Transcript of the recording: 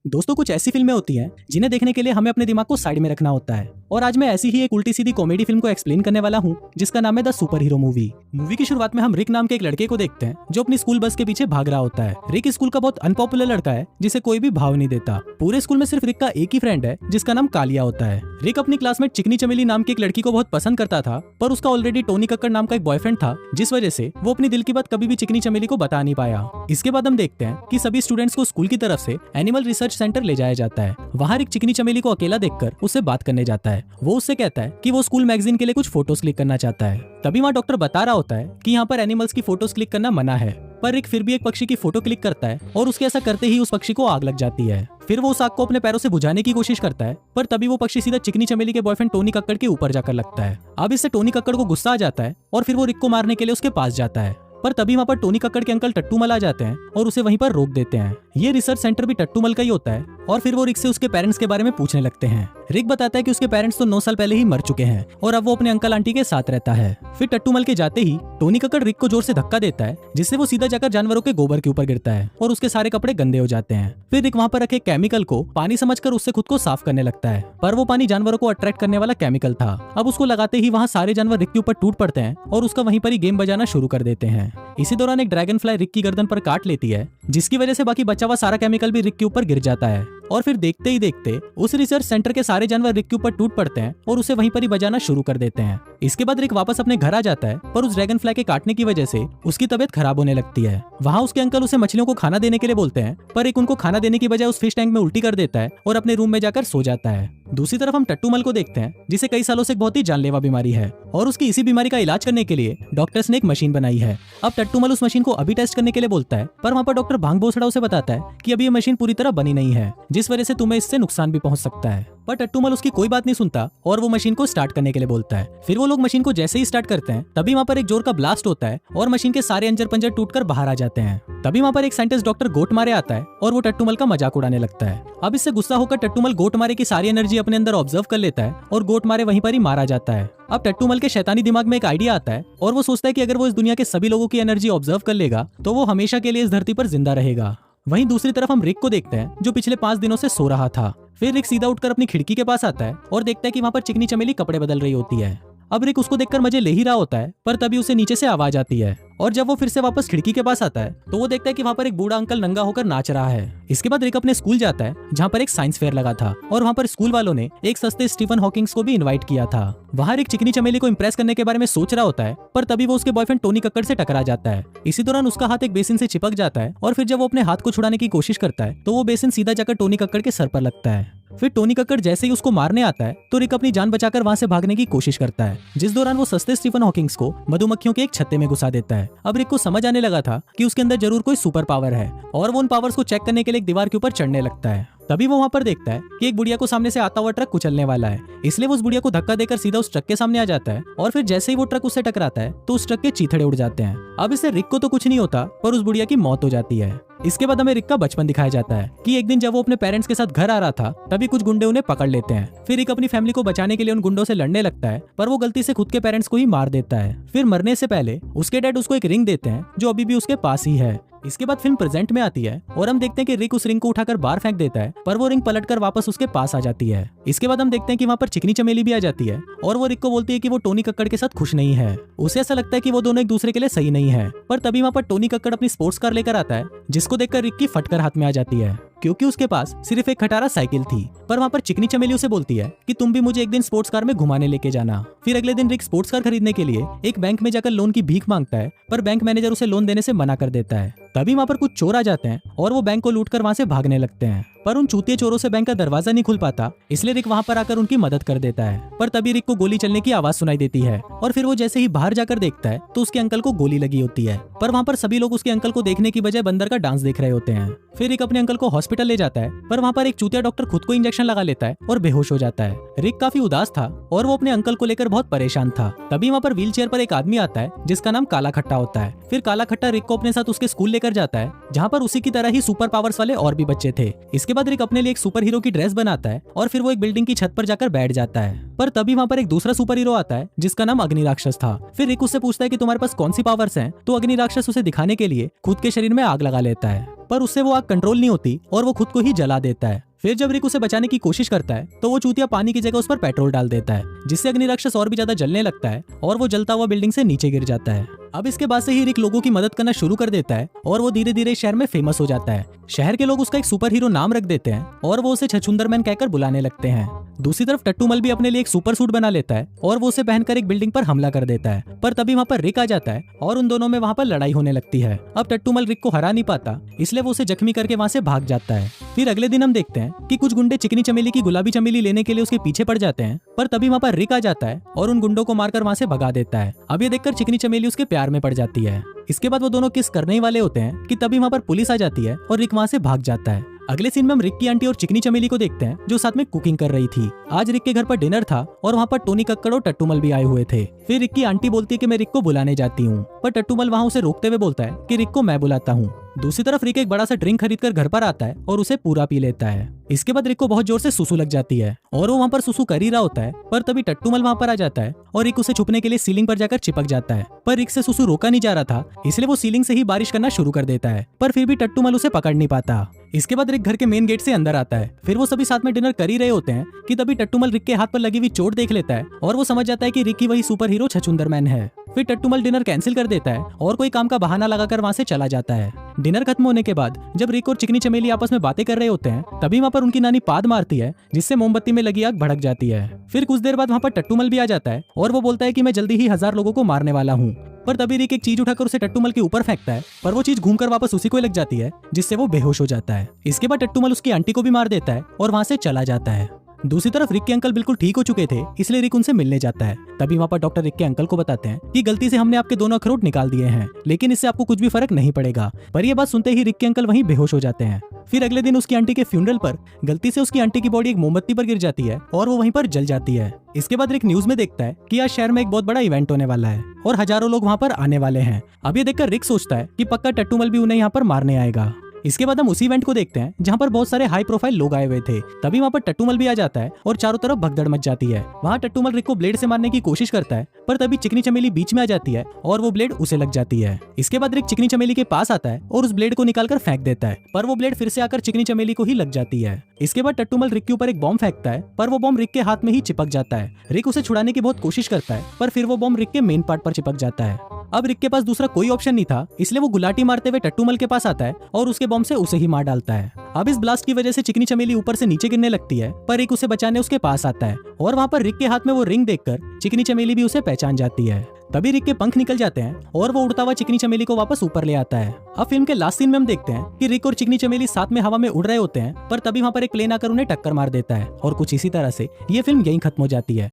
दोस्तों, कुछ ऐसी फिल्में होती हैं जिन्हें देखने के लिए हमें अपने दिमाग को साइड में रखना होता है। और आज मैं ऐसी ही एक उल्टी सीधी कॉमेडी फिल्म को एक्सप्लेन करने वाला हूँ जिसका नाम है the super hero movie. Movie की शुरुआत में हम रिक नाम के एक लड़के को देखते हैं जो अपनी स्कूल बस के पीछे भाग रहा होता है। रिक स्कूल का बहुत अनपॉपुलर लड़का है जिसे कोई भी भाव नहीं देता। पूरे स्कूल में सिर्फ रिक का एक ही फ्रेंड है जिसका नाम कालिया होता है। रिक अपनी क्लासमेट चिकनी चमेली नाम की एक लड़की को बहुत पसंद करता था, पर उसका ऑलरेडी टोनी कक्कड़ नाम का एक बॉयफ्रेंड था, जिस वजह से वो अपनी दिल की बात कभी भी चिकनी चमेली को बता नहीं पाया। इसके बाद हम देखते हैं कि सभी स्टूडेंट्स को स्कूल की तरफ से एनिमल रिसर्च सेंटर ले जाया जाता है। वहाँ रिक चिकनी चमेली को अकेला देखकर उससे बात करने जाता है। वो उससे कहता है कि वो स्कूल मैगजीन के लिए कुछ फोटोज क्लिक करना चाहता है। तभी वहाँ डॉक्टर बता रहा होता है कि यहाँ पर एनिमल्स की फोटोज क्लिक करना मना है, पर रिक फिर भी एक पक्षी की फोटो क्लिक करता है और उसके ऐसा करते ही उस पक्षी को आग लग जाती है। फिर वो उस आग को अपने पैरों से बुझाने की कोशिश करता है, पर तभी वो पक्षी सीधा चिकनी चमेली के बॉयफ्रेंड टोनी कक्कड़ के ऊपर जाकर लगता है। अब इससे टोनी कक्कड़ को गुस्सा आ जाता है और फिर वो रिक को मारने के लिए उसके पास जाता है, पर तभी वहाँ पर टोनी कक्कड़ के अंकल टट्टूमल आ जाते हैं और उसे वहीं पर रोक देते हैं। ये रिसर्च सेंटर भी टट्टूमल का ही होता है और फिर वो रिक से उसके पेरेंट्स के बारे में पूछने लगते हैं। रिक बताता है कि उसके पेरेंट्स तो 9 साल पहले ही मर चुके हैं और अब वो अपने अंकल आंटी के साथ रहता है। फिर टट्टूमल के जाते ही टोनी कक्कड़ रिक को जोर से धक्का देता है, जिससे वो सीधा जाकर जानवरों के गोबर के ऊपर गिरता है और उसके सारे कपड़े गंदे हो जाते हैं। फिर रिक वहाँ पर रखे केमिकल को पानी समझकर उससे खुद को साफ करने लगता है, पर वो पानी जानवरों को अट्रैक्ट करने वाला केमिकल था। अब उसको लगाते ही वहाँ सारे जानवर रिक के ऊपर टूट पड़ते हैं और उसका वहीं पर ही गेम बजाना शुरू कर देते हैं। इसी दौरान एक ड्रैगन फ्लाई रिक की गर्दन पर काट लेती है, जिसकी वजह से बाकी बचा हुआ सारा केमिकल भी रिक के ऊपर गिर जाता है। और फिर देखते ही देखते उस रिसर्च सेंटर के सारे जानवर रिक के ऊपर टूट पड़ते हैं और उसे वहीं पर ही बजाना शुरू कर देते हैं। इसके बाद रिक वापस अपने घर आ जाता है, पर उस ड्रैगन फ्लाई के काटने की वजह से उसकी तबीयत खराब होने लगती है। वहाँ उसके अंकल उसे मछलियों को खाना देने के लिए बोलते हैं, पर रिक उनको खाना देने की बजाय उस फिश टैंक में उल्टी कर देता है और अपने रूम में जाकर सो जाता है। दूसरी तरफ हम टट्टूमल को देखते हैं, जिसे कई सालों से एक बहुत ही जानलेवा बीमारी है और उसकी इसी बीमारी का इलाज करने के लिए डॉक्टर्स ने एक मशीन बनाई है। अब टट्टूमल उस मशीन को अभी टेस्ट करने के लिए बोलता है, पर वहाँ पर डॉक्टर भांग भोसड़ा उसे बताता है कि अभी ये मशीन पूरी तरह बनी नहीं है, जिस वजह से तुम्हें इससे नुकसान भी पहुंच सकता है। पर टट्टूमल उसकी कोई बात नहीं सुनता और वो मशीन को स्टार्ट करने के लिए बोलता है। फिर वो लोग मशीन को जैसे ही स्टार्ट करते हैं, तभी वहाँ पर एक जोर का ब्लास्ट होता है और मशीन के सारे अंजर पंजर टूटकर बाहर आ जाते हैं। तभी वहाँ पर एक साइंटिस्ट डॉक्टर गोट मारे आता है और वो टट्टूमल का मजाक उड़ाने लगता है। अब इससे गुस्सा होकर टट्टूमल गोट मारे की सारी एनर्जी अपने अंदर ऑब्जर्व कर लेता है और गोट मारे वहीं पर ही मारा जाता है। अब टट्टूमल के शैतानी दिमाग में एक आइडिया आता है और वो सोचता है कि अगर वो इस दुनिया के सभी लोगों की एनर्जी ऑब्जर्व कर लेगा तो वो हमेशा के लिए इस धरती पर जिंदा रहेगा। वहीं दूसरी तरफ हम रिक को देखते हैं जो पिछले 5 दिनों से सो रहा था। फिर रिक सीधा उठकर अपनी खिड़की के पास आता है और देखता है कि वहाँ पर चिकनी चमेली कपड़े बदल रही होती है। अब रिक उसको देखकर मजे ले ही रहा होता है, पर तभी उसे नीचे से आवाज आती है और जब वो फिर से वापस खिड़की के पास आता है तो वो देखता है कि वहाँ पर एक बूढ़ा अंकल नंगा होकर नाच रहा है। इसके बाद रिक अपने स्कूल जाता है जहाँ पर एक साइंस फेयर लगा था और वहाँ पर स्कूल वालों ने एक सस्ते स्टीफन हॉकिंग्स को भी इनवाइट किया था। वहाँ रिक चिकनी चमेली को इम्प्रेस करने के बारे में सोच रहा होता है, पर तभी वो उसके बॉयफ्रेंड टोनी कक्कड़ से टकरा जाता है। इसी दौरान उसका हाथ एक बेसिन से चिपक जाता है और फिर जब वो अपने हाथ को छुड़ाने की कोशिश करता है तो वो बेसिन सीधा जाकर टोनी कक्कड़ के सर पर लगता है। फिर टोनी कक्कड़ जैसे ही उसको मारने आता है तो रिक अपनी जान बचाकर वहां से भागने की कोशिश करता है, जिस दौरान वो सस्ते स्टीफन हॉकिंग्स को मधुमक्खियों के एक छत्ते में घुसा देता है। अब रिक को समझ आने लगा था कि उसके अंदर जरूर कोई सुपर पावर है और वो उन पावर्स को चेक करने के लिए एक दीवार के ऊपर चढ़ने लगता है। तभी वो वहाँ पर देखता है कि एक बुढ़िया को सामने से आता हुआ ट्रक कुचलने वाला है, इसलिए वो उस बुढ़िया को धक्का देकर सीधा उस ट्रक के सामने आ जाता है और फिर जैसे ही वो ट्रक उससे टकराता है तो उस ट्रक के चीथड़े उड़ जाते हैं। अब इससे रिक को तो कुछ नहीं होता, पर उस बुढ़िया की मौत हो जाती है। इसके बाद हमें रिक का बचपन दिखाया जाता है कि एक दिन जब वो अपने पेरेंट्स के साथ घर आ रहा था तभी कुछ गुंडे उन्हें पकड़ लेते हैं। फिर रिक अपनी फैमिली को बचाने के लिए उन गुंडों से लड़ने लगता है, पर वो गलती से खुद के पेरेंट्स को ही मार देता है। फिर मरने से पहले उसके डैड उसको एक रिंग देते हैं जो अभी भी उसके पास ही है। इसके बाद फिल्म प्रेजेंट में आती है और हम देखते हैं कि रिक उस रिंग को उठाकर बाहर फेंक देता है, पर वो रिंग पलटकर वापस उसके पास आ जाती है। इसके बाद हम देखते हैं कि वहाँ पर चिकनी चमेली भी आ जाती है और वो रिक को बोलती है कि वो टोनी कक्कड़ के साथ खुश नहीं है। उसे ऐसा लगता है कि वो दोनों एक दूसरे के लिए सही नहीं है, पर तभी वहाँ पर टोनी कक्कड़ अपनी स्पोर्ट्स कार लेकर आता है, जिसको देखकर रिक की फटकर हाथ में आ जाती है क्योंकि उसके पास सिर्फ एक खटारा साइकिल थी। पर वहाँ पर चिकनी चमेली उसे बोलती है कि तुम भी मुझे एक दिन स्पोर्ट्स कार में घुमाने लेके जाना। फिर अगले दिन रिक स्पोर्ट्स कार खरीदने के लिए एक बैंक में जाकर लोन की भीख मांगता है, पर बैंक मैनेजर उसे लोन देने से मना कर देता है। तभी वहाँ पर कुछ चोर आ जाते हैं और वो बैंक को लूटकर वहाँ से भागने लगते हैं, पर उन चूतिए चोरों से बैंक का दरवाजा नहीं खुल पाता, इसलिए रिक वहाँ पर आकर उनकी मदद कर देता है। पर तभी रिक को गोली चलने की आवाज सुनाई देती है और फिर वो जैसे ही बाहर जाकर देखता है तो उसके अंकल को गोली लगी होती है, पर वहाँ पर सभी लोग उसके अंकल को देखने की बजाय बंदर का डांस देख रहे होते हैं। फिर रिक अपने अंकल को हॉस्पिटल ले जाता है, पर वहाँ पर एक चूतिया डॉक्टर खुद को इंजेक्शन लगा लेता है और बेहोश हो जाता है। रिक काफी उदास था और वो अपने अंकल को लेकर बहुत परेशान था। तभी वहाँ पर व्हील चेयर पर एक आदमी आता है जिसका नाम काला खट्टा होता है। फिर काला खट्टा रिक को अपने साथ उसके स्कूल लेकर जाता है, जहाँ पर उसी की तरह ही सुपर पावर्स वाले और भी बच्चे थे। इसके इसके बाद रिक अपने लिए एक सुपर हीरो की ड्रेस बनाता है और फिर वो एक बिल्डिंग की छत पर जाकर बैठ जाता है। पर तभी वहाँ पर एक दूसरा सुपर हीरो आता है जिसका नाम अग्नि राक्षस था। फिर रिक उससे पूछता है कि तुम्हारे पास कौन सी पावर्स हैं, तो अग्नि राक्षस उसे दिखाने के लिए खुद के शरीर में आग लगा लेता है, पर उससे वो आग कंट्रोल नहीं होती और वो खुद को ही जला देता है। फिर जब रिक उसे बचाने की कोशिश करता है तो वो चूतिया पानी की जगह उस पर पेट्रोल डाल देता है, जिससे अग्नि राक्षस और भी ज्यादा जलने लगता है और वो जलता हुआ बिल्डिंग से नीचे गिर जाता है। अब इसके बाद से ही रिक लोगों की मदद करना शुरू कर देता है और वो धीरे धीरे शहर में फेमस हो जाता है। शहर के लोग उसका एक सुपर हीरो नाम रख देते हैं और वो उसे छछूंदर मैन कहकर बुलाने लगते हैं। दूसरी तरफ टट्टूमल भी अपने लिए एक सुपर सूट बना लेता है और वो उसे पहनकर एक बिल्डिंग पर हमला कर देता है, पर तभी वहाँ पर रिक आ जाता है और उन दोनों में वहाँ पर लड़ाई होने लगती है। अब टट्टूमल रिक को हरा नहीं पाता, इसलिए वो उसे जख्मी करके वहाँ से भाग जाता है। फिर अगले दिन हम देखते हैं कि कुछ गुंडे चिकनी चमेली की गुलाबी चमेली लेने के लिए उसके पीछे पड़ जाते हैं, पर तभी वहाँ पर रिक आ जाता है और उन गुंडों को मारकर वहाँ से भगा देता है। अब ये देखकर चिकनी चमेली उसके प्यार में पड़ जाती है। इसके बाद वो दोनों किस करने ही वाले होते हैं कि तभी वहाँ पर पुलिस आ जाती है और रिक वहाँ से भाग जाता है। अगले सीन में हम रिक की आंटी और चिकनी चमेली को देखते हैं जो साथ में कुकिंग कर रही थी। आज रिक के घर पर डिनर था और वहाँ पर टोनी कक्कड़ और टट्टूमल भी आए हुए थे। फिर रिक की आंटी बोलती है कि मैं रिक को बुलाने जाती हूँ, पर टट्टूमल वहाँ उसे रोकते हुए बोलता है कि रिक को मैं बुलाता हूँ। दूसरी तरफ रिक एक बड़ा सा ड्रिंक खरीदकर घर पर आता है और उसे पूरा पी लेता है। इसके बाद रिक को बहुत जोर से सुसु लग जाती है और वो वहाँ पर सुसु कर ही रहा होता है, पर तभी टट्टूमल वहाँ पर आ जाता है और रिक उसे छुपने के लिए सीलिंग पर जाकर चिपक जाता है। पर रिक से सुसु रोका नहीं जा रहा था, इसलिए वो सीलिंग से ही बारिश करना शुरू कर देता है, पर फिर भी टट्टूमल उसे पकड़ नहीं पाता। इसके बाद रिक घर के मेन गेट से अंदर आता है। फिर वो सभी साथ में डिनर कर ही रहे होते हैं कि तभी टट्टूमल रिक के हाथ पर लगी हुई चोट देख लेता है और वो समझ जाता है कि रिक ही वही सुपर हीरो छछूंदर मैन है। फिर टट्टूमल डिनर कैंसिल कर देता है और कोई काम का बहाना लगाकर वहाँ से चला जाता है। डिनर खत्म होने के बाद जब रिक और चिकनी चमेली आपस में बातें कर रहे होते हैं, तभी वहाँ पर उनकी नानी पाद मारती है, जिससे मोमबत्ती में लगी आग भड़क जाती है। फिर कुछ देर बाद वहाँ पर टट्टूमल भी आ जाता है और वो बोलता है कि मैं जल्दी ही 1000 लोगों को मारने वाला हूँ। पर तभी रिक एक चीज उठाकर उसे टट्टूमल के ऊपर फेंकता है, पर वो चीज घूमकर वापस उसी को लग जाती है, जिससे वो बेहोश हो जाता है। इसके बाद टट्टूमल उसकी आंटी को भी मार देता है और वहाँ से चला जाता है। दूसरी तरफ रिक के अंकल बिल्कुल ठीक हो चुके थे, इसलिए रिक उनसे मिलने जाता है। तभी वहाँ पर डॉक्टर रिक के अंकल को बताते हैं कि गलती से हमने आपके दोनों अखरोट निकाल दिए हैं, लेकिन इससे आपको कुछ भी फर्क नहीं पड़ेगा। पर यह बात सुनते ही रिक के अंकल वहीं बेहोश हो जाते हैं। फिर अगले दिन उसकी आंटी के फ्यूनरल पर गलती से उसकी आंटी की बॉडी एक मोमबत्ती पर गिर जाती है और वो वहीं पर जल जाती है। इसके बाद रिक न्यूज में देखता है कि आज शहर में एक बहुत बड़ा इवेंट होने वाला है और हजारों लोग वहाँ पर आने वाले हैं। अब ये देखकर रिक सोचता है कि पक्का टट्टूमल भी उन्हें यहाँ पर मारने आएगा। इसके बाद हम उसी इवेंट को देखते हैं जहाँ पर बहुत सारे हाई प्रोफाइल लोग आए हुए थे। तभी वहाँ पर टट्टूमल भी आ जाता है और चारों तरफ भगदड़ मच जाती है। वहाँ टट्टूमल रिक को ब्लेड से मारने की कोशिश करता है, पर तभी चिकनी चमेली बीच में आ जाती है और वो ब्लेड उसे लग जाती है। इसके बाद रिक चिकनी चमेली के पास आता है और उस ब्लेड को निकालकर फेंक देता है, पर वो ब्लेड फिर से आकर चिकनी चमेली को ही लग जाती है। इसके बाद टट्टूमल रिक के ऊपर एक बॉम्ब फेंकता है, पर वो बॉम्ब रिक के हाथ में ही चिपक जाता है। रिक उसे छुड़ाने की बहुत कोशिश करता है, पर फिर वो बॉम्ब रिक के मेन पार्ट पर चिपक जाता है। अब रिक के पास दूसरा कोई ऑप्शन नहीं था, इसलिए वो गुलाटी मारते हुए टट्टूमल के पास आता है और उसके बॉम्ब से उसे ही मार डालता है। अब इस ब्लास्ट की वजह से चिकनी चमेली ऊपर से नीचे गिरने लगती है, पर रिक उसे बचाने उसके पास आता है और वहाँ पर रिक के हाथ में वो रिंग देखकर चिकनी चमेली भी उसे पहचान जाती है। तभी रिक के पंख निकल जाते हैं और वो उड़ता हुआ चिकनी चमेली को वापस ऊपर ले आता है। अब फिल्म के लास्ट सीन में हम देखते हैं कि रिक और चिकनी चमेली साथ में हवा में उड़ रहे होते हैं, पर तभी वहाँ पर एक प्लेन आकर उन्हें टक्कर मार देता है और कुछ इसी तरह से ये फिल्म यहीं खत्म हो जाती है।